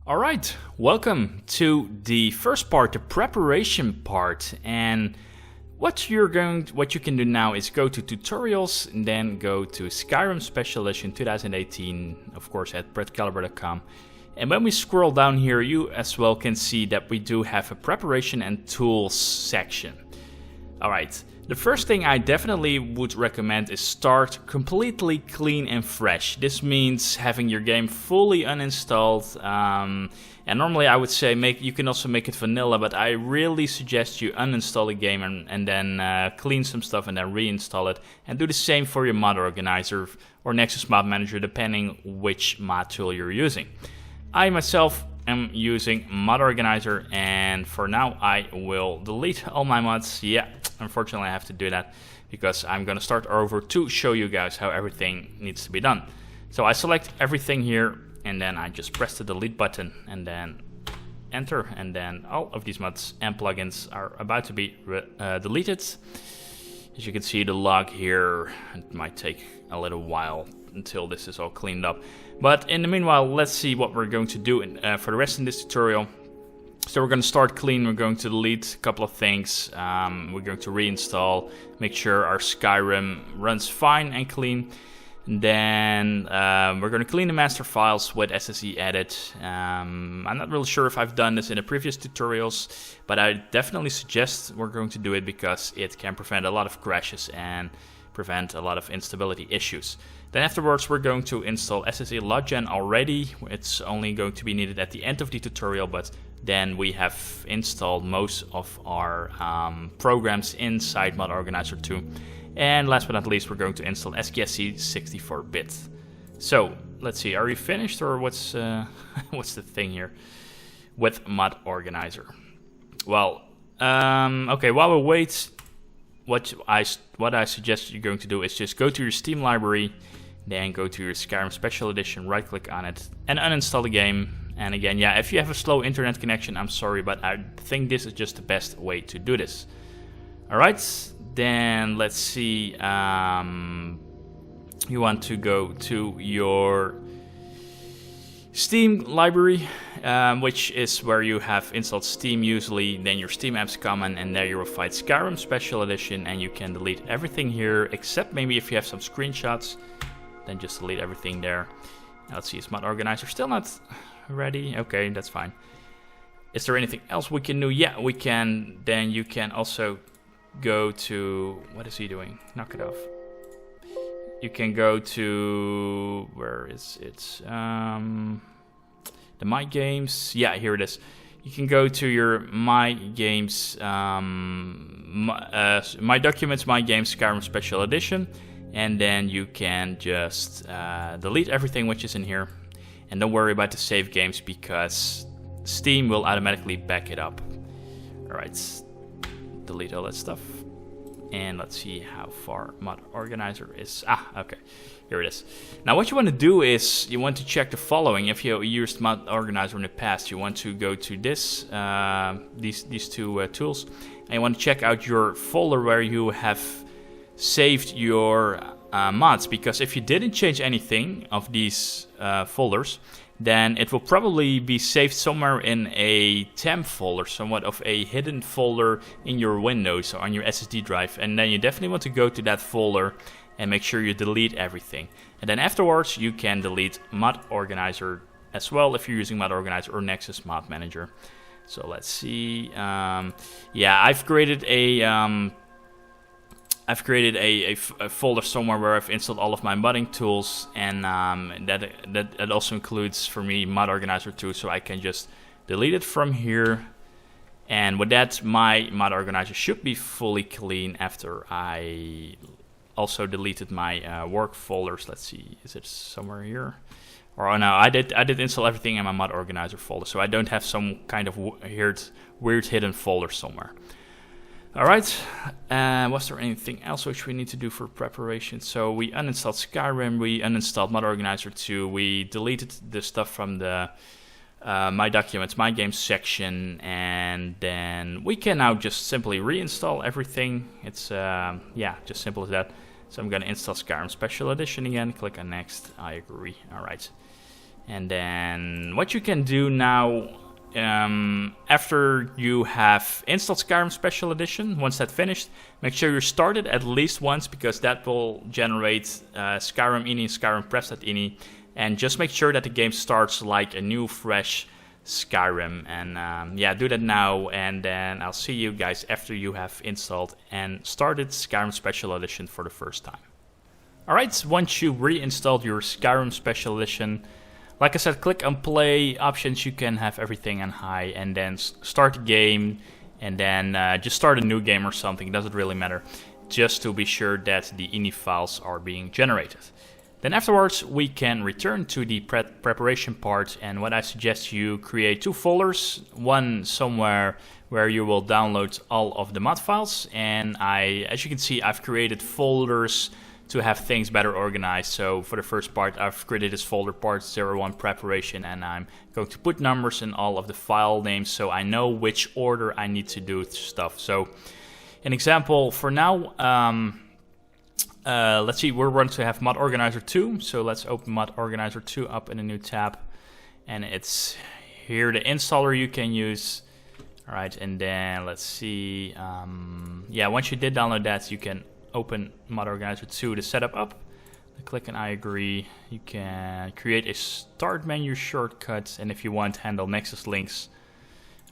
Alright, welcome to the first part, the preparation part. And what you can do now is go to tutorials and then go to Skyrim Special Edition 2018, of course at brettcaliber.com. And when we scroll down here, you as well can see that we do have a preparation and tools section. Alright, the first thing I definitely would recommend is start completely clean and fresh. This means having your game fully uninstalled. And normally I would say you can also make it vanilla, but I really suggest you uninstall the game and then clean some stuff and then reinstall it. And do the same for your mod organizer or Nexus Mod Manager, depending which mod tool you're using. I myself am using Mod Organizer, and for now I will delete all my mods. Yeah, unfortunately I have to do that because I'm gonna start over to show you guys how everything needs to be done. So I select everything here and then I just press the delete button and then enter, and then all of these mods and plugins are about to be deleted. As you can see, the log here, it might take a little while until this is all cleaned up. But in the meanwhile, let's see what we're going to do for the rest of this tutorial. So we're going to start clean. We're going to delete a couple of things. We're going to reinstall, make sure our Skyrim runs fine and clean. And then we're going to clean the master files with SSE edit. I'm not really sure if I've done this in the previous tutorials, but I definitely suggest we're going to do it because it can prevent a lot of crashes and prevent a lot of instability issues. Then afterwards we're going to install SSE Loggen already. It's only going to be needed at the end of the tutorial, but then we have installed most of our programs inside Mod Organizer 2. And last but not least, we're going to install SKSC 64-bit. So let's see, are we finished, or what's what's the thing here with Mod Organizer? Well, okay, while we wait, what I suggest you're going to do is just go to your Steam library, then go to your Skyrim Special Edition, right click on it and uninstall the game. And again, yeah, if you have a slow internet connection, I'm sorry, but I think this is just the best way to do this. Alright, then let's see, you want to go to your Steam library, which is where you have installed Steam usually. Then your Steam apps common, and there you will find Skyrim Special Edition, and you can delete everything here except maybe if you have some screenshots, then just delete everything there. Now let's see, is Mod Organizer still not ready? Okay, that's fine. Is there anything else we can do? Yeah, we can. Then you can also go to, what is he doing? Knock it off. You can go to, where is it? The My Games. Yeah, here it is. You can go to your My Games, My Documents, My Games, Skyrim Special Edition, and then you can just delete everything which is in here. And don't worry about the save games because Steam will automatically back it up. Alright, delete all that stuff. And let's see how far Mod Organizer is. Okay, here it is. Now what you want to do is you want to check the following. If you used Mod Organizer in the past, you want to go to this, these two tools, and you want to check out your folder where you have saved your mods, because if you didn't change anything of these folders, then it will probably be saved somewhere in a temp folder, somewhat of a hidden folder in your Windows or on your SSD drive. And then you definitely want to go to that folder and make sure you delete everything. And then afterwards you can delete Mod Organizer as well if you're using Mod Organizer or Nexus Mod Manager. So let's see. Yeah, I've created a folder somewhere where I've installed all of my modding tools, and that also includes for me Mod Organizer 2, so I can just delete it from here. And with that, my Mod Organizer should be fully clean after I also deleted my work folders. Let's see, is it somewhere here? Or no, I did install everything in my Mod Organizer folder, so I don't have some kind of weird hidden folder somewhere. Alright, was there anything else which we need to do for preparation? So we uninstalled Skyrim, we uninstalled Mod Organizer 2, we deleted the stuff from the My Documents, My Games section, and then we can now just simply reinstall everything. It's, yeah, just simple as that. So I'm going to install Skyrim Special Edition again, click on Next, I agree, alright. And then what you can do now, after you have installed Skyrim Special Edition, once that's finished, make sure you start it at least once, because that will generate Skyrim ini, Skyrim press.ini, and just make sure that the game starts like a new, fresh Skyrim. And yeah, do that now, and then I'll see you guys after you have installed and started Skyrim Special Edition for the first time. Alright, once you reinstalled your Skyrim Special Edition, like I said, click on play options. You can have everything on high, and then start the game, and then just start a new game or something. It doesn't really matter, just to be sure that the ini files are being generated. Then afterwards we can return to the preparation part, and what I suggest you create 2 folders, one somewhere where you will download all of the mod files, and as you can see, I've created folders to have things better organized. So for the first part, I've created this folder, part 01 preparation, and I'm going to put numbers in all of the file names so I know which order I need to do stuff. So an example for now, let's see, we're going to have Mod Organizer 2, so let's open Mod Organizer 2 up in a new tab, and it's here the installer you can use. Alright, and then let's see, yeah, once you did download that, you can open Mod Organizer 2 to set up. Click on I agree. You can create a start menu shortcut, and if you want, handle Nexus links.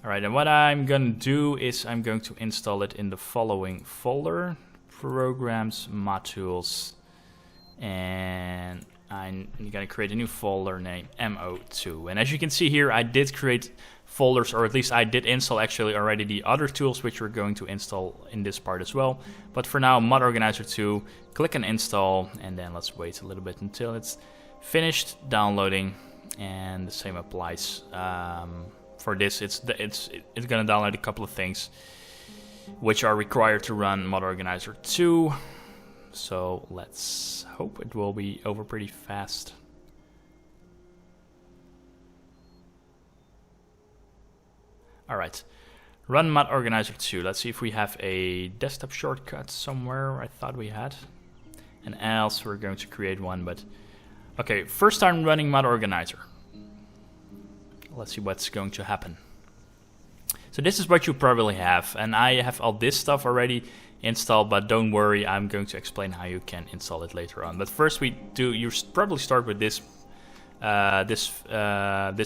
Alright, and what I'm going to do is I'm going to install it in the following folder: Programs, Mod Tools, and I'm going to create a new folder named MO2. And as you can see here, I did create folders, or at least I did install actually already the other tools which we're going to install in this part as well. But for now, Mod Organizer 2, click on install, and then let's wait a little bit until it's finished downloading. And the same applies for this. It's going to download a couple of things which are required to run Mod Organizer 2. So let's hope it will be over pretty fast. Alright, run Mod Organizer 2. Let's see if we have a desktop shortcut somewhere. I thought we had. And else we're going to create one, but okay, first time running Mod Organizer. Let's see what's going to happen. So this is what you probably have, and I have all this stuff already installed, but don't worry, I'm going to explain how you can install it later on. But first you probably start with this this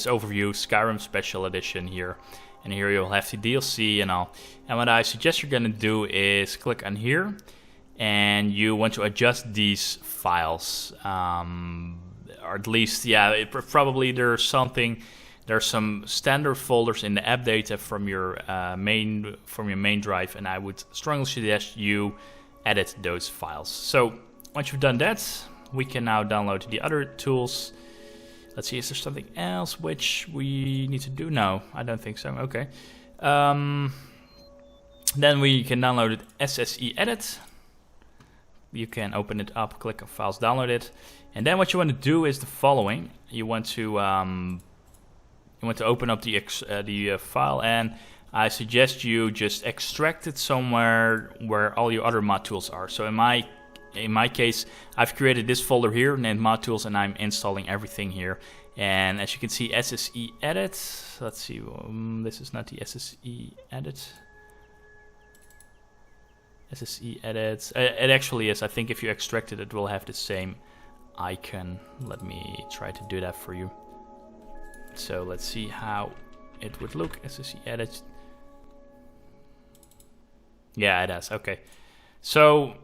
overview, Skyrim Special Edition here. And here you'll have the DLC and all. And what I suggest you're going to do is click on here, and you want to adjust these files, or at least, yeah, probably there's some standard folders in the app data from your main drive, and I would strongly suggest you edit those files. So once you've done that, we can now download the other tools. Let's see, is there something else which we need to do? No, I don't think so. Okay. Then we can download it SSE Edit. You can open it up, click on Files, download it. And then what you want to do is the following. You want to open up the file, and I suggest you just extract it somewhere where all your other mod tools are. So in my case, I've created this folder here named Mod Tools, and I'm installing everything here. And as you can see, SSE Edit. Let's see, this is not the SSE Edit. SSE Edit. It actually is. I think if you extract it, it will have the same icon. Let me try to do that for you. So let's see how it would look. SSE Edit. Yeah, it has. Okay. So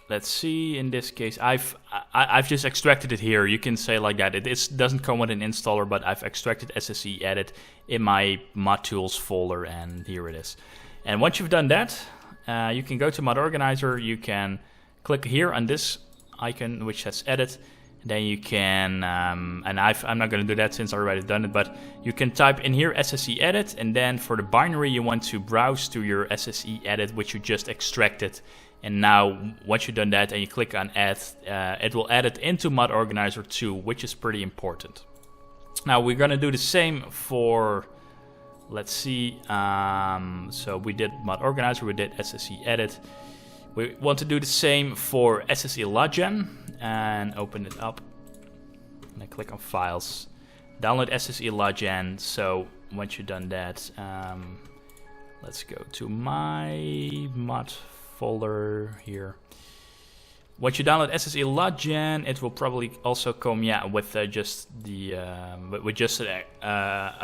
let's see. In this case, I've just extracted it here. You can say like that. It doesn't come with an installer, but I've extracted SSE Edit in my Mod Tools folder, and here it is. And once you've done that, you can go to Mod Organizer. You can click here on this icon which says Edit. Then you can, and I'm not going to do that since I already done it, but you can type in here SSE Edit, and then for the binary you want to browse to your SSE Edit which you just extracted. And now once you've done that and you click on Add, it will add it into Mod Organizer 2, which is pretty important. Now we're going to do the same for, let's see, so we did Mod Organizer, we did SSE Edit. We want to do the same for SSE Login, and open it up. and then click on Files. Download SSE Login. So once you've done that, let's go to my mod folder here. Once you download SSE Login, it will probably also come, with just the a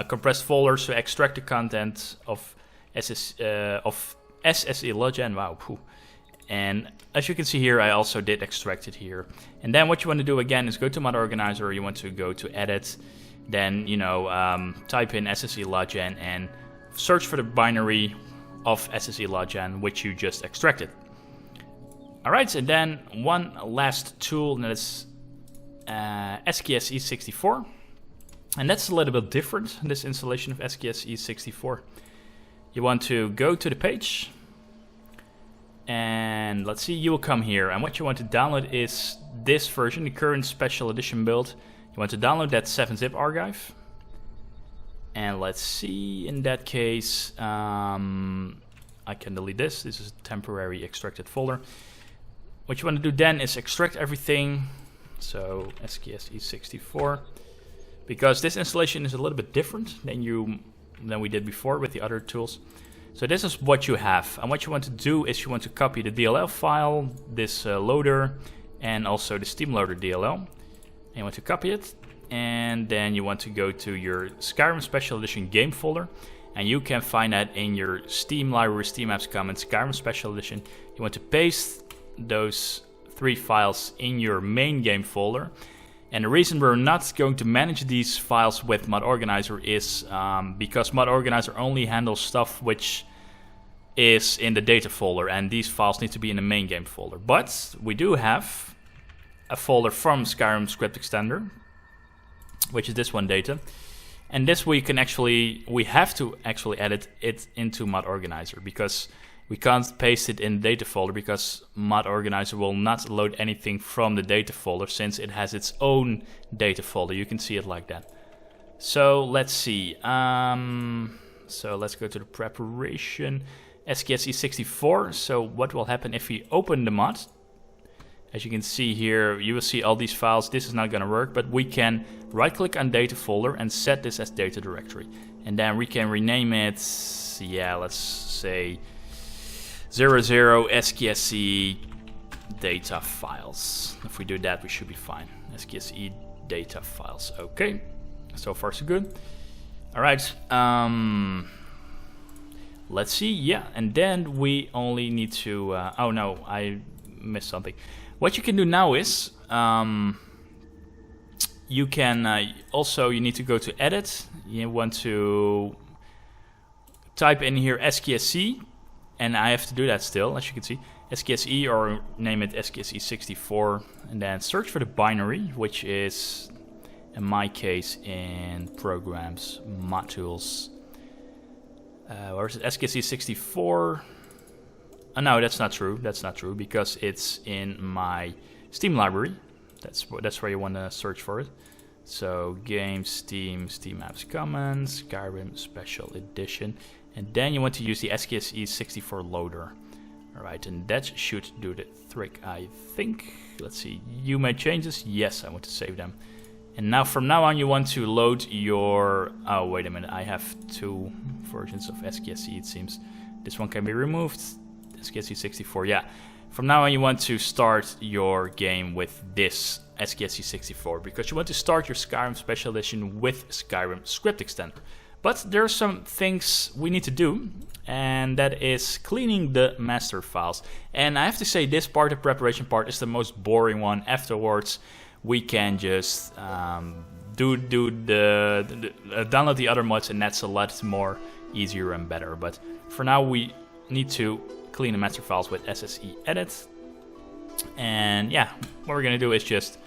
compressed folder. So extract the content of SSE Login. Wow. Phew. And as you can see here, I also did extract it here. And then what you want to do again is go to Mod Organizer. You want to go to Edit, then type in SSE Login and search for the binary of SSE Login which you just extracted. Alright, and then one last tool, and that is SKS E64. And that's a little bit different, this installation of SKS E64. You want to go to the page, and let's see, you will come here, and what you want to download is this version, the current special edition build. You want to download that 7-zip archive, and let's see, in that case, I can delete this. This is a temporary extracted folder. What you want to do then is extract everything, so SKS E64, because this installation is a little bit different than we did before with the other tools. So this is what you have, and what you want to do is you want to copy the DLL file, this loader, and also the Steam Loader DLL. And you want to copy it, and then you want to go to your Skyrim Special Edition game folder, and you can find that in your Steam Library, Steam Apps Commons, Skyrim Special Edition. You want to paste those 3 files in your main game folder. And the reason we're not going to manage these files with Mod Organizer is because Mod Organizer only handles stuff which is in the data folder, and these files need to be in the main game folder. But we do have a folder from Skyrim Script Extender, which is this one, data. And this we have to actually edit it into Mod Organizer, because we can't paste it in the data folder, because Mod Organizer will not load anything from the data folder since it has its own data folder. You can see it like that. So let's see. So let's go to the preparation. SKS E64. So what will happen if we open the mod? As you can see here, you will see all these files. This is not going to work, but we can right-click on data folder and set this as data directory. And then we can rename it, let's say 00 SKSE data files. If we do that, we should be fine. SKSE data files. Okay, so far so good. All right, let's see. And then we only need to. Oh no, I missed something. What you can do now is you can you need to go to Edit. You want to type in here SKSE. And I have to do that still, as you can see, SKSE, or name it SKSE64, and then search for the binary, which is, in my case, in Programs, Mod Tools. Where is it? SKSE64. No, that's not true. That's not true, because it's in my Steam library. That's where you want to search for it. So Games, Steam Apps Commons, Skyrim Special Edition. And then you want to use the SKSE 64 loader. Alright, and that should do the trick, I think. Let's see, you made changes? Yes, I want to save them. And now from now on you want to load your... Oh, wait a minute, I have 2 versions of SKSE, it seems. This one can be removed. SKSE 64, yeah. From now on you want to start your game with this SKSE 64, because you want to start your Skyrim Special Edition with Skyrim Script Extender. But there are some things we need to do, and that is cleaning the master files. And I have to say, this part, the preparation part, is the most boring one. Afterwards, we can just download the other mods, and that's a lot more easier and better. But for now, we need to clean the master files with SSE edit. And yeah, what we're gonna do is just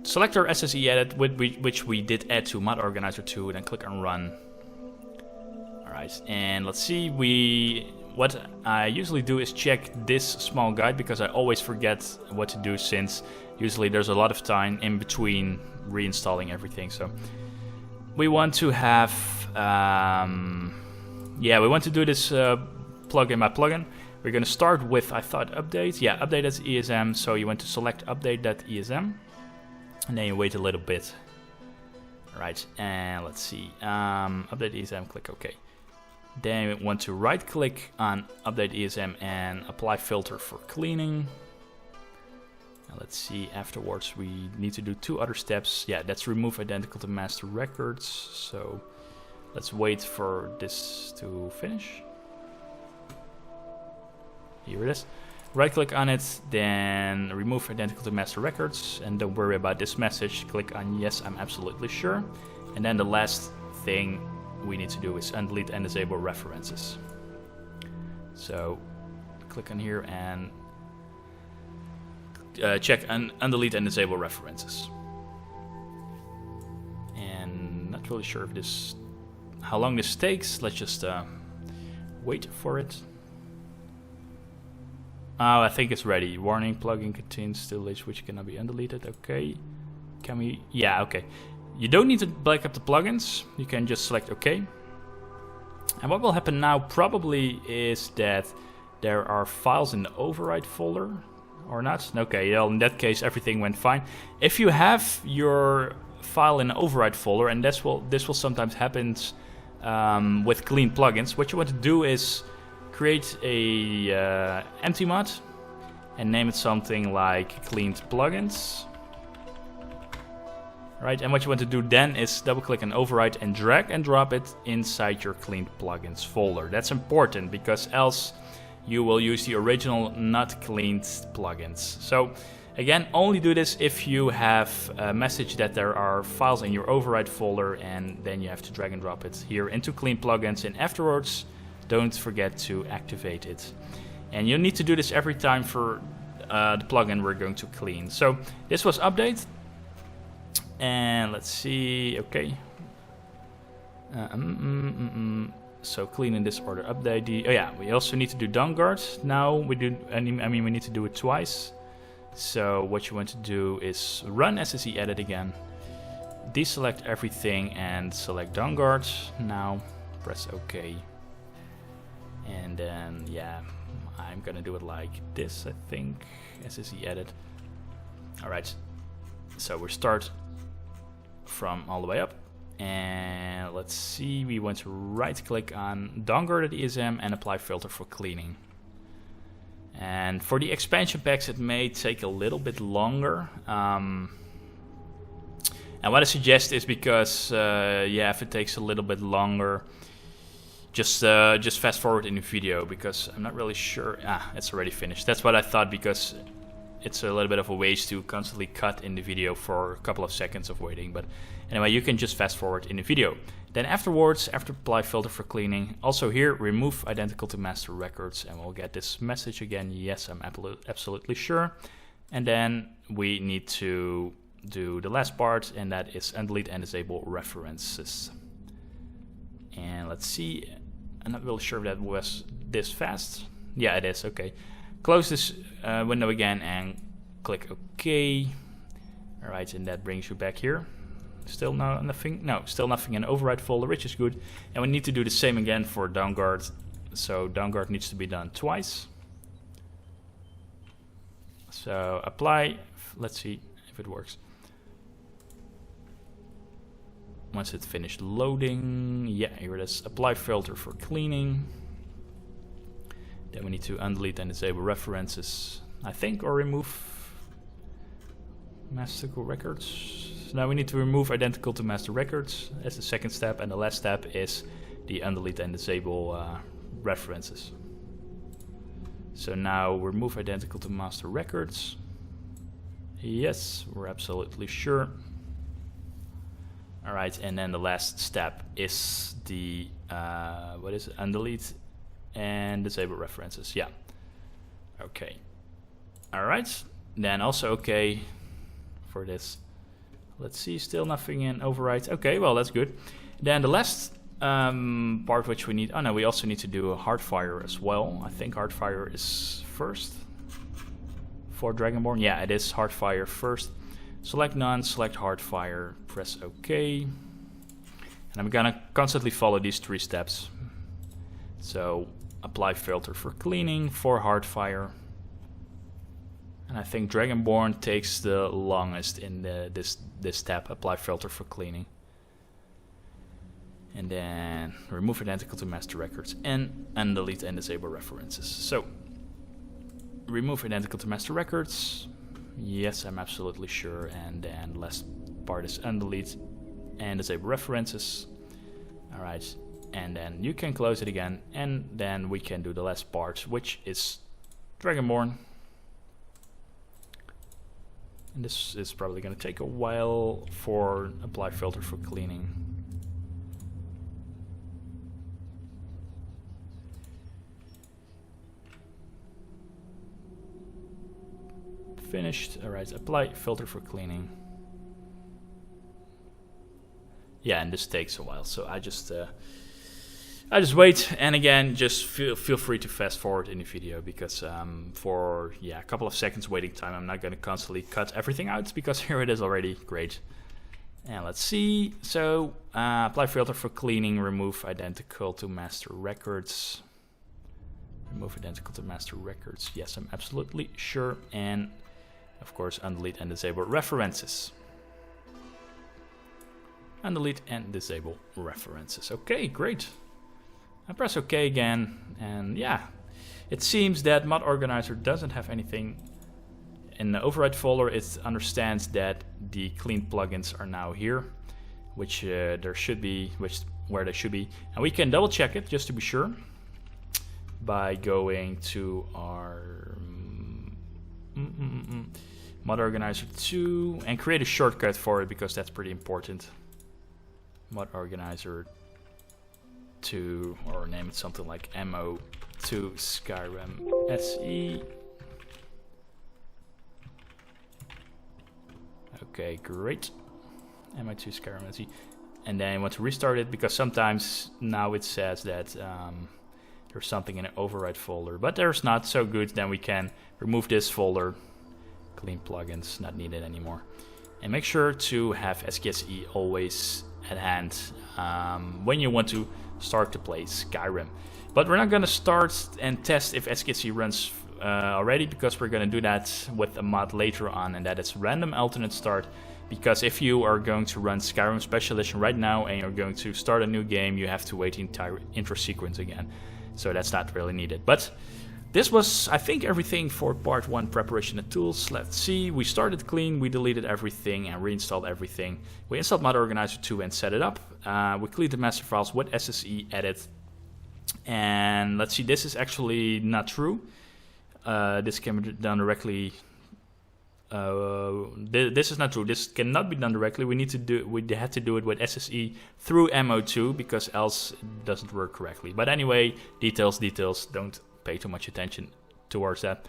select our SSE edit, which we did add to Mod Organizer 2, then click on Run. Alright, and let's see, what I usually do is check this small guide, because I always forget what to do, since usually there's a lot of time in between reinstalling everything. So we want to have, we want to do this plugin by plugin. We're going to start with, I thought, update. Yeah, update as ESM, so you want to select update.esm. and then you wait a little bit. Right, and let's see, update ESM, click OK. Then we want to right click on update ESM and apply filter for cleaning. And let's see, afterwards we need to do 2 other steps. Yeah, that's remove identical to master records. So let's wait for this to finish. Here it is. Right click on it, then remove identical to master records, and don't worry about this message. Click on yes, I'm absolutely sure. And then the last thing we need to do is undelete and disable references. So click on here and check undelete and disable references. And not really sure if this, how long this takes. Let's just wait for it. Oh, I think it's ready. Warning, plugin contains stillage which cannot be undeleted. Okay. Can we? Yeah, okay. You don't need to back up the plugins. You can just select OK. And what will happen now probably is that there are files in the override folder. Or not? Okay, well, in that case everything went fine. If you have your file in the override folder, and this will sometimes happen with clean plugins, what you want to do is create a empty mod and name it something like cleaned plugins. Right, and what you want to do then is double click on override and drag and drop it inside your cleaned plugins folder. That's important because else you will use the original not cleaned plugins. So again, only do this if you have a message that there are files in your override folder, and then you have to drag and drop it here into clean plugins, and afterwards don't forget to activate it. And you'll need to do this every time for the plugin we're going to clean. So this was update. And let's see, okay. So clean in this order, update. Oh yeah, we also need to do down guard. Now we do, I mean we need to do it twice. So what you want to do is run SSE edit again. Deselect everything and select down guard. Now press OK. And then, yeah, I'm gonna do it like this, I think. SSE edit. Alright, so we start from all the way up. And let's see, we want to right click on downguarded ESM and apply filter for cleaning. And for the expansion packs, it may take a little bit longer. And what I suggest is because, yeah, if it takes a little bit longer, just fast forward in the video, because I'm not really sure. It's already finished. That's what I thought, because it's a little bit of a waste to constantly cut in the video for a couple of seconds of waiting. But anyway, you can just fast forward in the video. Then afterwards, after apply filter for cleaning, also here remove identical to master records, and we'll get this message again. Yes, I'm absolutely sure. And then we need to do the last part, and that is undelete and disable references. And let's see, I'm not really sure if that was this fast. Yeah, it is. Okay, close this window again and click OK. All right, and that brings you back here. Still nothing. No, still nothing in override folder, which is good. And we need to do the same again for downguard. So downguard needs to be done twice. So apply. Let's see if it works. Once it's finished loading, yeah, here it is. Apply filter for cleaning. Then we need to undelete and disable references, I think, or remove master records. So now we need to remove identical to master records as the second step, and the last step is the undelete and disable references. So now remove identical to master records. Yes, we're absolutely sure. All right, and then the last step is the what is it? Undelete and disable references. Yeah. Okay. All right. Then also okay for this. Let's see, still nothing in override. Okay, well that's good. Then the last part which we need. Oh no, we also need to do a hardfire as well. I think hardfire is first for Dragonborn. Yeah, it is hardfire first. Select none, select hardfire, press OK. And I'm gonna constantly follow these 3 steps. So apply filter for cleaning, for hardfire. And I think Dragonborn takes the longest in this tab, apply filter for cleaning. And then remove identical to master records and delete and disable references. So remove identical to master records. Yes, I'm absolutely sure. And then the last part is undelete and disable references. All right, and then you can close it again, and then we can do the last part, which is Dragonborn. And this is probably going to take a while for apply filter for cleaning. Finished. All right, apply filter for cleaning. Yeah, and this takes a while, so I just wait. And again, just feel free to fast forward in the video, because for a couple of seconds waiting time, I'm not going to constantly cut everything out, because here it is already. Great. And let's see. So apply filter for cleaning. Remove identical to master records. Remove identical to master records. Yes, I'm absolutely sure. And of course, undelete and disable references. Undelete and disable references. Okay, great. I press OK again, and yeah, it seems that Mod Organizer doesn't have anything in the override folder. It understands that the clean plugins are now here, which there should be, where they should be, and we can double check it just to be sure by going to our Mod Organizer 2 and create a shortcut for it, because that's pretty important. Mod Organizer 2, or name it something like MO2 Skyrim SE. Okay, great. MO2 Skyrim SE. And then I want to restart it, because sometimes now it says that there's something in an override folder, but there's not. So good, then we can remove this folder. Clean plugins, not needed anymore. And make sure to have SKSE always at hand when you want to start to play Skyrim. But we're not going to start and test if SKSE runs already, because we're going to do that with a mod later on, and that is random alternate start. Because if you are going to run Skyrim Special Edition right now and you're going to start a new game, you have to wait the entire intro sequence again. So that's not really needed. But this was, I think, everything for part 1, preparation and tools. Let's see, we started clean, we deleted everything and reinstalled everything. We installed Mod Organizer 2 and set it up. We cleaned the master files with SSE edit. And let's see, this is actually not true. This can be done directly. This is not true. This cannot be done directly. We had to do it with SSE through MO2, because else it doesn't work correctly. But anyway, details. Don't pay too much attention towards that.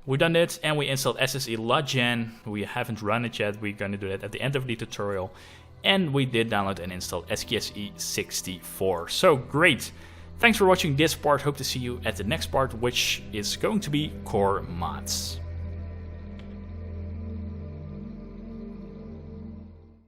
We've done it, and we installed SSE Login. We haven't run it yet. We're going to do that at the end of the tutorial. And we did download and install SKSE 64. So great. Thanks for watching this part. Hope to see you at the next part, which is going to be Core Mods.